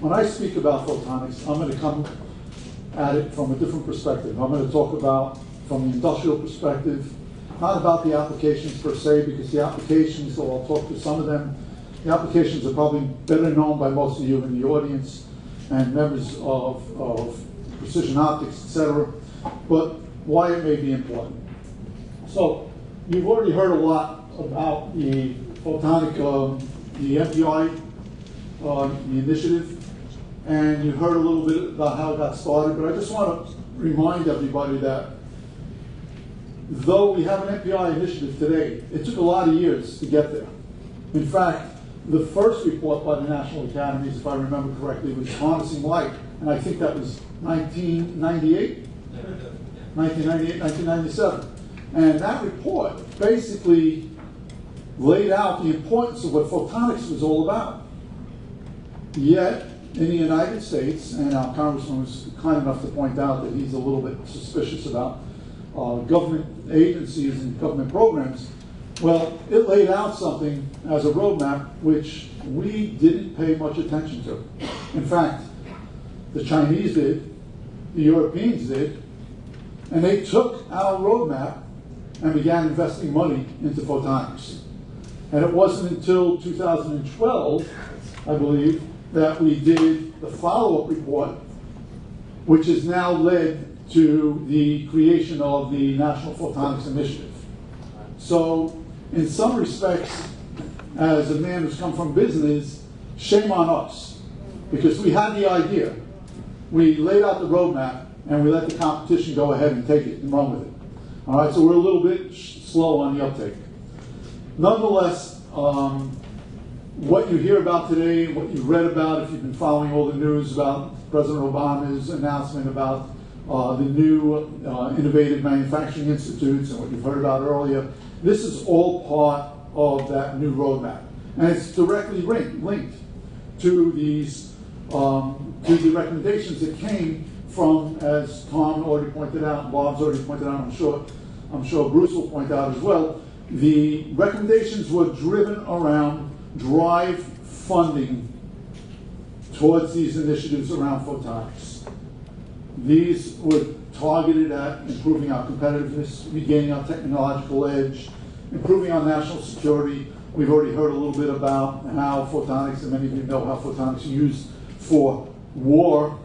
when I speak about photonics, I'm going to come at it from a different perspective. I'm going to talk about from the industrial perspective, not about the applications per se, because the applications, so I'll talk to some of them, the applications are probably better known by most of you in the audience and members of precision optics, etc., but why it may be important. So you've already heard a lot about the photonic, the MPI, the initiative, and you heard a little bit about how it got started, but I just want to remind everybody that though we have an MPI initiative today, it took a lot of years to get there. In fact, the first report by the National Academies, if I remember correctly, was Harnessing Light, and I think that was 1998, 1997. And that report basically laid out the importance of what photonics was all about. Yet, in the United States, and our congressman was kind enough to point out that he's a little bit suspicious about government agencies and government programs, well, it laid out something as a roadmap which we didn't pay much attention to. In fact, the Chinese did, the Europeans did, and they took our roadmap and began investing money into photonics. And it wasn't until 2012, I believe, that we did the follow-up report, which has now led to the creation of the National Photonics Initiative. So, in some respects, as a man who's come from business, shame on us, because we had the idea, we laid out the roadmap, and we let the competition go ahead and take it and run with it. All right, so we're a little bit slow on the uptake. Nonetheless, what you hear about today, what you've read about, if you've been following all the news about President Obama's announcement about the new innovative manufacturing institutes and what you've heard about earlier, this is all part of that new roadmap. And it's directly linked to these, to the recommendations that came from, as Tom already pointed out, and Bob's already pointed out, I'm sure Bruce will point out as well, the recommendations were driven around drive funding towards these initiatives around photonics. These were targeted at improving our competitiveness, regaining our technological edge, improving our national security. We've already heard a little bit about how photonics, and many of you know how photonics are used for war,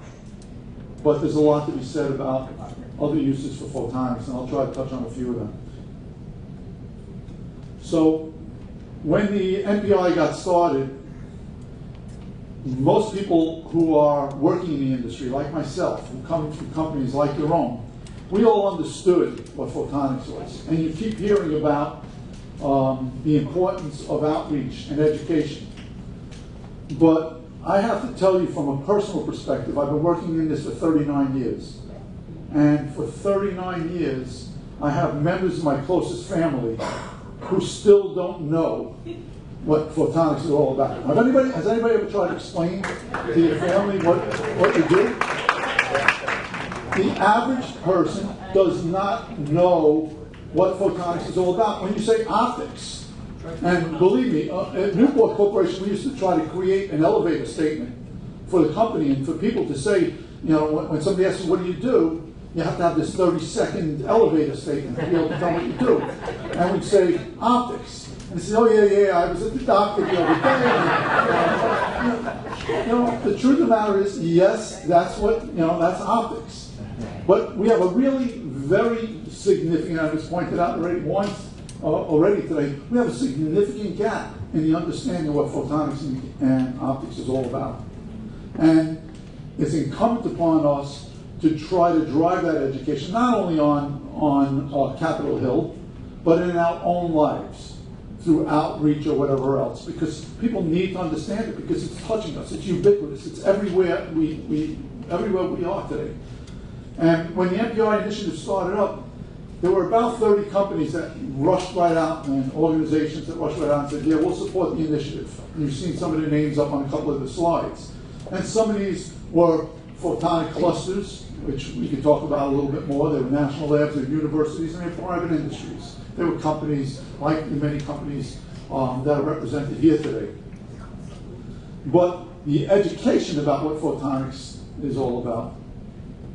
but there's a lot to be said about other uses for photonics, and I'll try to touch on a few of them. So, when the MPI got started, most people who are working in the industry, like myself, who come from companies like your own, we all understood what photonics was. And you keep hearing about the importance of outreach and education. But I have to tell you from a personal perspective, I've been working in this for 39 years. And for 39 years, I have members of my closest family who still don't know what photonics is all about. Has anybody ever tried to explain to your family what you do? The average person does not know what photonics is all about. When you say optics, and believe me, at Newport Corporation, we used to try to create an elevator statement for the company and for people to say, you know, when somebody asks you, what do? You have to have this 30-second elevator statement to be able to tell what you do. And we'd say, optics. And they say, oh, yeah, I was at the doctor the other day. You know, the truth of the matter is, yes, that's what, that's optics. But we have a really very significant, I was pointed out already today, we have a significant gap in the understanding of what photonics and optics is all about. And it's incumbent upon us to try to drive that education, not only on Capitol Hill, but in our own lives, through outreach or whatever else, because people need to understand it, because it's touching us, it's ubiquitous, it's everywhere everywhere we are today. And when the MPI initiative started up, there were about 30 companies that rushed right out, and organizations that rushed right out and said, yeah, we'll support the initiative. And you've seen some of the names up on a couple of the slides. And some of these were photonic clusters, which we could talk about a little bit more. They were national labs, they were universities, and they were private industries. They were companies, like the many companies that are represented here today. But the education about what photonics is all about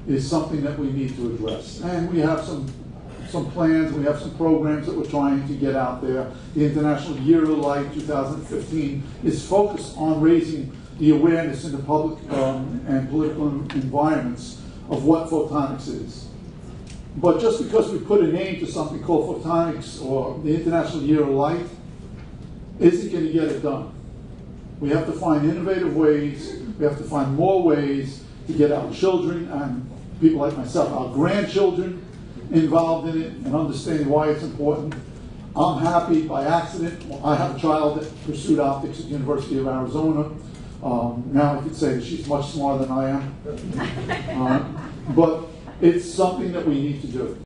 is something that we need to address. And we have some plans, we have some programs that we're trying to get out there. The International Year of Light 2015 is focused on raising the awareness in the public and political environments of what photonics is. But just because we put a name to something called photonics or the International Year of Light isn't going to get it done. We have to find innovative ways, we have to find more ways to get our children and people like myself, our grandchildren, involved in it and understanding why it's important. I'm happy by accident. I have a child that pursued optics at the University of Arizona. Now I could say that she's much smarter than I am. But it's something that we need to do.